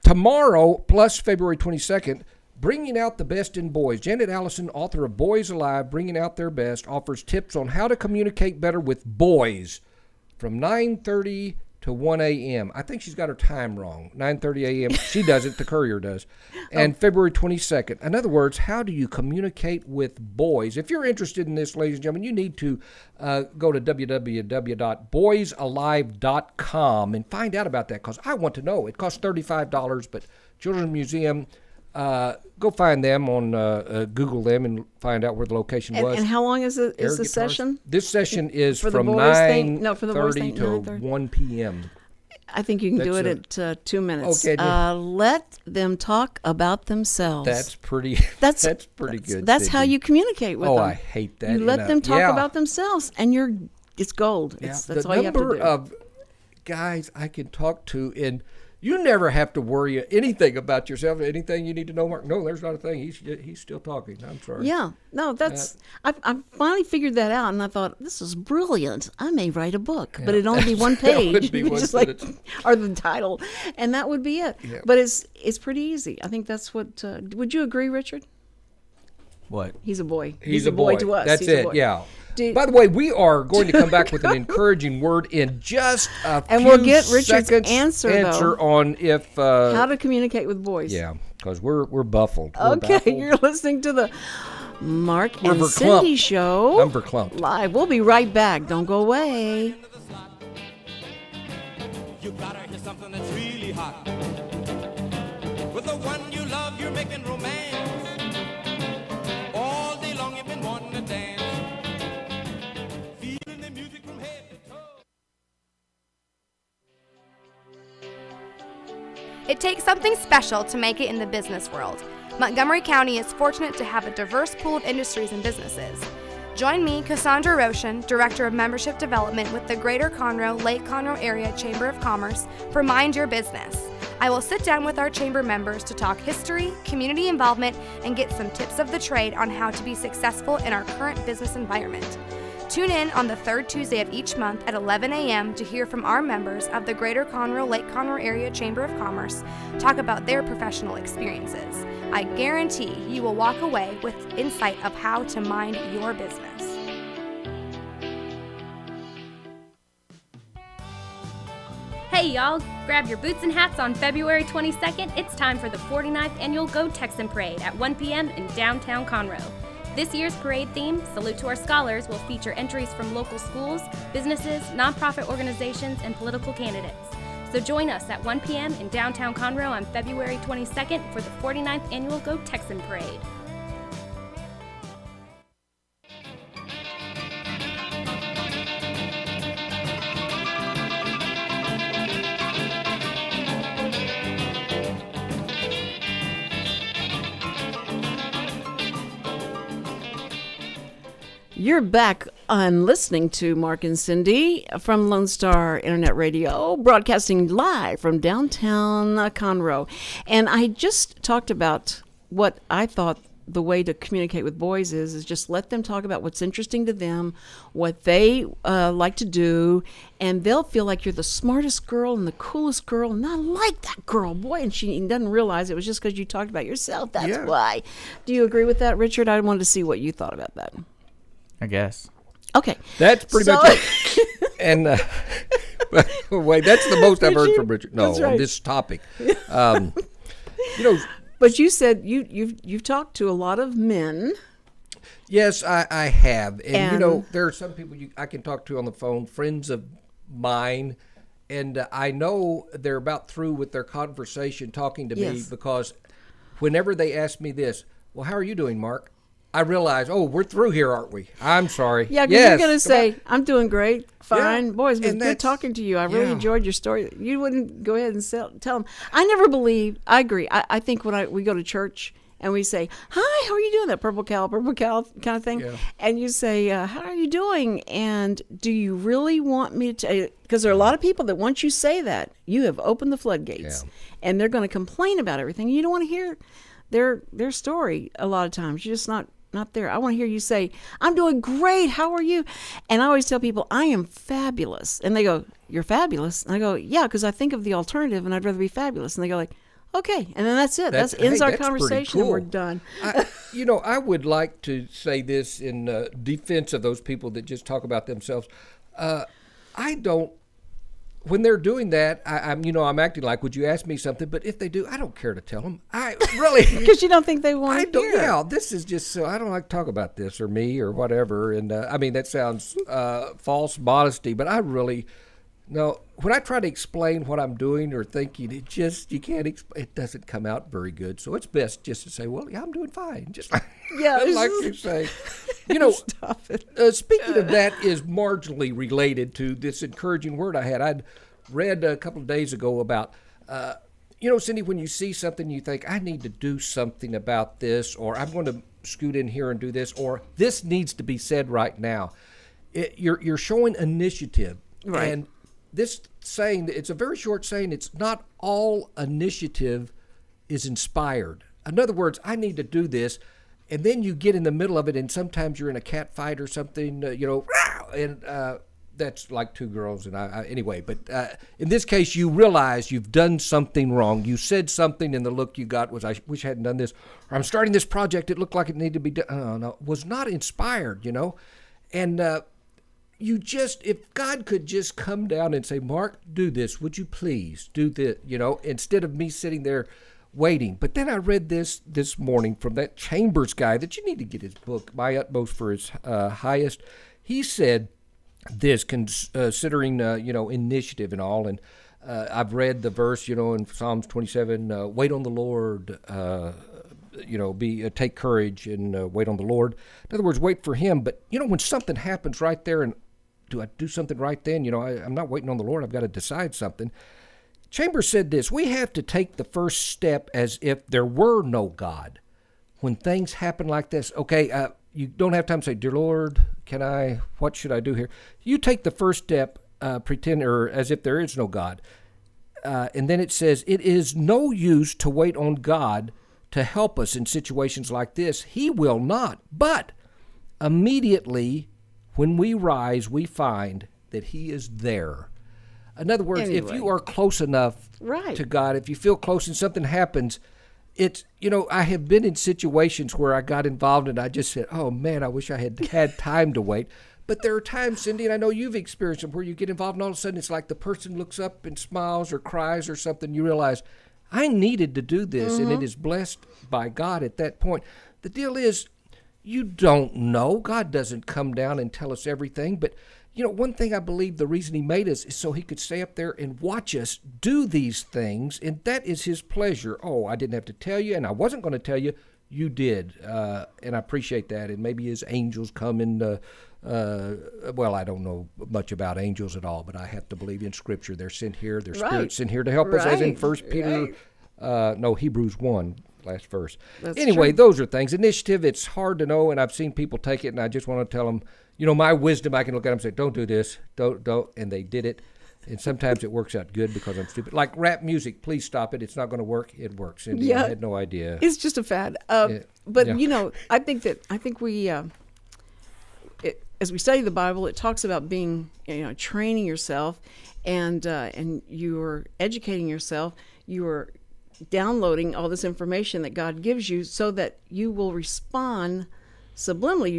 Tomorrow, plus February 22nd, Bringing Out the Best in Boys. Janet Allison, author of Boys Alive, Bringing Out Their Best, offers tips on how to communicate better with boys from 9:30 to 1 a.m. I think she's got her time wrong. 9:30 a.m. She doesn't. The Courier does. And February 22nd. In other words, how do you communicate with boys? If you're interested in this, ladies and gentlemen, you need to go to www.boysalive.com and find out about that, because I want to know. It costs $35, but Children's Museum, go find them on Google them and find out where the location was. And how long is the session? This session is from 9:30 to 1 p.m. I think you can do it at 2 minutes. Okay. Let them talk about themselves. That's pretty. That's pretty good. That's how you communicate with them. Oh, I hate that. You let them talk about themselves, and it's gold. Yeah. That's all you have to do. The number of guys I can talk to in. You never have to worry anything about yourself, anything you need to know, Mark. No, there's not a thing. He's still talking. I'm sorry. Yeah. No, that's... I finally figured that out, and I thought, this is brilliant. I may write a book, but it'd only be one page. It would be one or the title, and that would be it. Yeah. But it's pretty easy. I think that's what... would you agree, Richard? What? He's a boy. He's a boy to us. That's it, yeah. By the way, we are going to come back with an encouraging word in just a few seconds. And we'll get Richard's answer on if... how to communicate with boys. Yeah, because we're baffled. You're listening to the Mark and Cindy Show. I'm verklempt. Live. We'll be right back. Don't go away. You gotta hear something that's really hot. With the one you love, you're making romance. All day long you've been wanting to dance. It takes something special to make it in the business world. Montgomery County is fortunate to have a diverse pool of industries and businesses. Join me, Cassandra Roshan, Director of Membership Development with the Greater Conroe, Lake Conroe Area Chamber of Commerce for Mind Your Business. I will sit down with our chamber members to talk history, community involvement, and get some tips of the trade on how to be successful in our current business environment. Tune in on the third Tuesday of each month at 11 a.m. to hear from our members of the Greater Conroe, Lake Conroe Area Chamber of Commerce talk about their professional experiences. I guarantee you will walk away with insight of how to mind your business. Hey y'all, grab your boots and hats on February 22nd. It's time for the 49th Annual Go Texan Parade at 1 p.m. in downtown Conroe. This year's parade theme, Salute to Our Scholars, will feature entries from local schools, businesses, nonprofit organizations, and political candidates. So join us at 1 p.m. in downtown Conroe on February 22nd for the 49th Annual Go Texan Parade. You're back on listening to Mark and Cindy from Lone Star Internet Radio, broadcasting live from downtown Conroe. And I just talked about what I thought the way to communicate with boys is just let them talk about what's interesting to them, what they like to do, and they'll feel like you're the smartest girl and the coolest girl, and I like that girl, boy. And she doesn't realize it was just because you talked about yourself. That's why. Do you agree with that, Richard? I wanted to see what you thought about that. I guess. Okay. That's pretty much it. And wait, that's the most I've heard from Richard. No, right. On this topic. You know, but you said you've talked to a lot of men. Yes, I have. And you know, there are some people I can talk to on the phone, friends of mine, and I know they're about through with their conversation talking to me because whenever they ask me this, well, how are you doing, Mark? I realize, oh, we're through here, aren't we? I'm sorry. Yeah, because you're going to say, I'm doing great, fine. Boys, it was good talking to you. I really enjoyed your story. You wouldn't go ahead and tell them. I never believe, I agree. I think when we go to church and we say, hi, how are you doing? That purple cow kind of thing. Yeah. And you say, how are you doing? And do you really want me to? Because there are a lot of people that once you say that, you have opened the floodgates. Yeah. And they're going to complain about everything. You don't want to hear their story a lot of times. You're just not there. I want to hear you say, I'm doing great. How are you? And I always tell people, I am fabulous. And they go, you're fabulous? And I go, yeah, because I think of the alternative and I'd rather be fabulous. And they go like, okay. And then that's it. That ends our conversation and we're done. I would like to say this in defense of those people that just talk about themselves. I don't. When they're doing that, I'm acting like, would you ask me something? But if they do, I don't care to tell them. I really. Because you don't think they want to hear. Yeah, this is just so, I don't like to talk about this or me or whatever. And I mean, that sounds false modesty, but I really, no, when I try to explain what I'm doing or thinking, it doesn't come out very good. So it's best just to say, well, yeah, I'm doing fine. Just like you say. You know, stop it. Speaking of that is marginally related to this encouraging word I had. I'd read a couple of days ago about, Cindy, when you see something, you think, I need to do something about this, or I'm going to scoot in here and do this, or this needs to be said right now. You're showing initiative. Right. And this saying, it's a very short saying, it's not all initiative is inspired. In other words, I need to do this. And then you get in the middle of it, and sometimes you're in a cat fight or something, and that's like two girls. And anyway, but in this case, you realize you've done something wrong. You said something, and the look you got was, I wish I hadn't done this. Or I'm starting this project. It looked like it needed to be done. No, was not inspired, And if God could just come down and say, Mark, do this. Would you please do this, instead of me sitting there waiting. But then I read this morning from that Chambers guy that you need to get his book, My Utmost for His Highest. He said this, considering, initiative and all. And I've read the verse, in Psalms 27, wait on the Lord, take courage and wait on the Lord. In other words, wait for him. But, when something happens right there, and do I do something right then? I'm not waiting on the Lord. I've got to decide something. Chambers said this, we have to take the first step as if there were no God. When things happen like this, okay, you don't have time to say, dear Lord, what should I do here? You take the first step, pretend, or as if there is no God. And then it says, it is no use to wait on God to help us in situations like this. He will not. But immediately when we rise, we find that he is there. In other words, if you are close enough to God, if you feel close and something happens, it's, I have been in situations where I got involved and I just said, oh man, I wish I had time to wait. But there are times, Cindy, and I know you've experienced them, where you get involved and all of a sudden it's like the person looks up and smiles or cries or something. You realize, I needed to do this, and it is blessed by God at that point. The deal is, you don't know. God doesn't come down and tell us everything. But, one thing I believe the reason he made us is so he could stay up there and watch us do these things, and that is his pleasure. Oh, I didn't have to tell you, and I wasn't going to tell you. You did, and I appreciate that. And maybe his angels come in. Well, I don't know much about angels at all, but I have to believe in Scripture. They're sent here. They're spirits sent here to help us, as in 1 Peter, Hebrews 1. Last verse. Anyway, those are things. Initiative, it's hard to know, and I've seen people take it, and I just want to tell them, my wisdom, I can look at them and say, don't do this, don't, and they did it. And sometimes it works out good because I'm stupid. Like rap music, please stop it. It's not going to work. It works. And I had no idea. It's just a fad. But, I think we, as we study the Bible, it talks about being, training yourself, and you're educating yourself. You're downloading all this information that God gives you so that you will respond subliminally.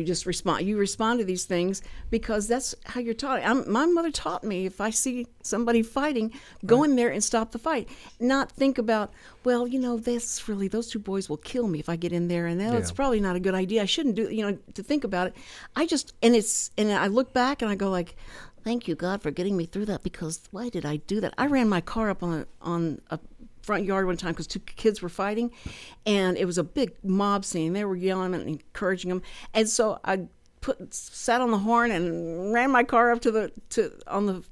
You respond to these things because that's how you're taught. My mother taught me, if I see somebody fighting, go in there and stop the fight. Not think about, well, those two boys will kill me if I get in there, and it's probably not a good idea. I shouldn't do, to think about it. And I look back and I go like, thank you, God, for getting me through that, because why did I do that? I ran my car up on a front yard one time because two kids were fighting, and it was a big mob scene. They were yelling and encouraging them, and so I sat on the horn and ran my car up on the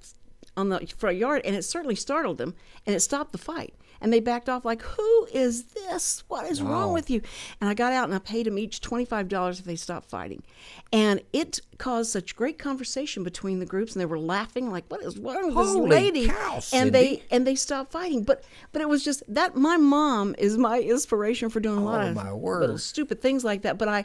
front yard, and it certainly startled them, and it stopped the fight. And they backed off like, who is this? What is wrong with you? And I got out and I paid them each $25 if they stopped fighting. And it caused such great conversation between the groups, and they were laughing like, what is wrong with this lady? Cow, and they stopped fighting. But it was just that my mom is my inspiration for doing a lot of little stupid things like that. But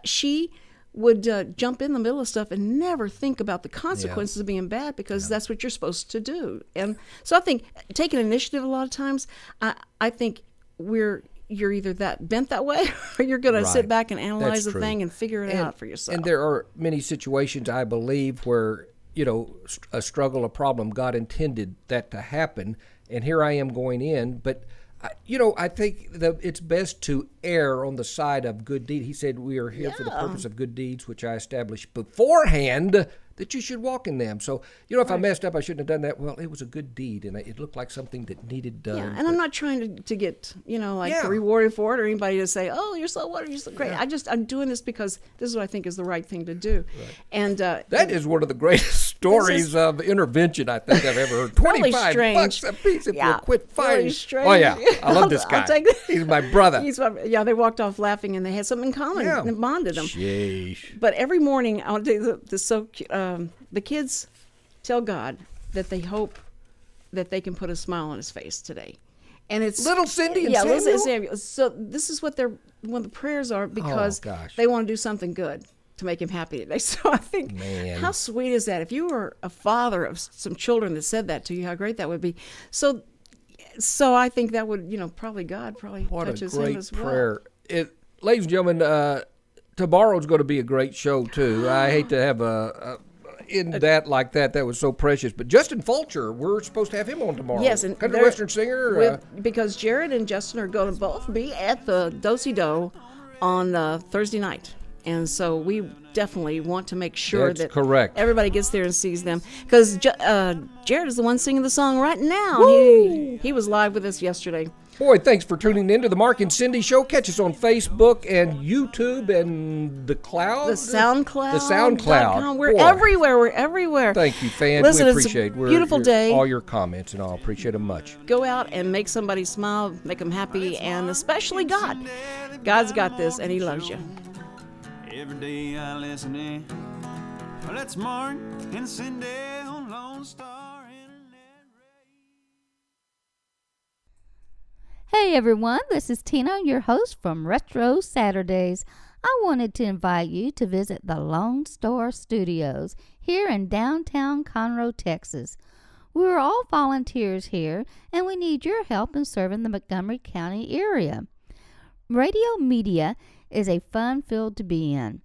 she would jump in the middle of stuff and never think about the consequences of being bad, because that's what you're supposed to do. And so I think taking initiative a lot of times, I think you're either that bent that way or you're going to sit back and analyze the thing and figure it out for yourself. And there are many situations, I believe, where, a struggle, a problem, God intended that to happen. And here I am going in, but I think it's best to err on the side of good deed. He said, we are here for the purpose of good deeds, which I established beforehand that you should walk in them. So, if I messed up, I shouldn't have done that. Well, it was a good deed, and it looked like something that needed done. Yeah, and I'm not trying to get, rewarded for it, or anybody to say, oh, you're so great. I'm doing this because this is what I think is the right thing to do. Right. And that is one of the greatest stories of intervention I think I've ever heard. $25 a piece if you quit fighting. Really oh, yeah. I love this guy. He's my brother. They walked off laughing, and they had something in common and bonded them. Sheesh. But every morning, I want to tell you this so the kids tell God that they hope that they can put a smile on his face today. And it's little Cindy and Samuel? Little Samuel. So this is what one of the prayers are, because they want to do something good to make him happy today. So I think, how sweet is that? If you were a father of some children that said that to you, how great that would be. So I think that would, probably God touches him as well. What a great prayer. Ladies and gentlemen, tomorrow's going to be a great show, too. I hate to have like that. That was so precious. But Justin Fulcher, we're supposed to have him on tomorrow. Yes, and country western singer. Because Jared and Justin are going to both be at the Do-Si-Do on Thursday night. And so we definitely want to make sure that everybody gets there and sees them. Because Jared is the one singing the song right now. He was live with us yesterday. Boy, thanks for tuning in to the Mark and Cindy Show. Catch us on Facebook and YouTube and the SoundCloud. We're everywhere. We're everywhere. Thank you, fans. Listen, we appreciate it's a beautiful day. All your comments, and I'll appreciate them much. Go out and make somebody smile, make them happy, and especially God. God's got this, and he loves you. Every day I listen in. Well, that's Mark and Cindy on Lone Star Internet Radio. Hey everyone, this is Tina, your host from Retro Saturdays. I wanted to invite you to visit the Lone Star Studios here in downtown Conroe, Texas. We're all volunteers here, and we need your help in serving the Montgomery County area. Radio media is a fun field to be in.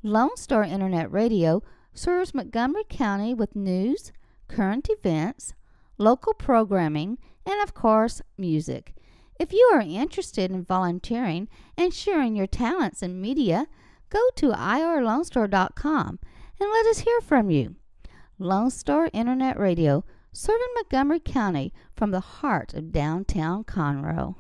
Lone Star Internet Radio serves Montgomery County with news, current events, local programming, and of course, music. If you are interested in volunteering and sharing your talents in media, go to irlonestar.com and let us hear from you. Lone Star Internet Radio, serving Montgomery County from the heart of downtown Conroe.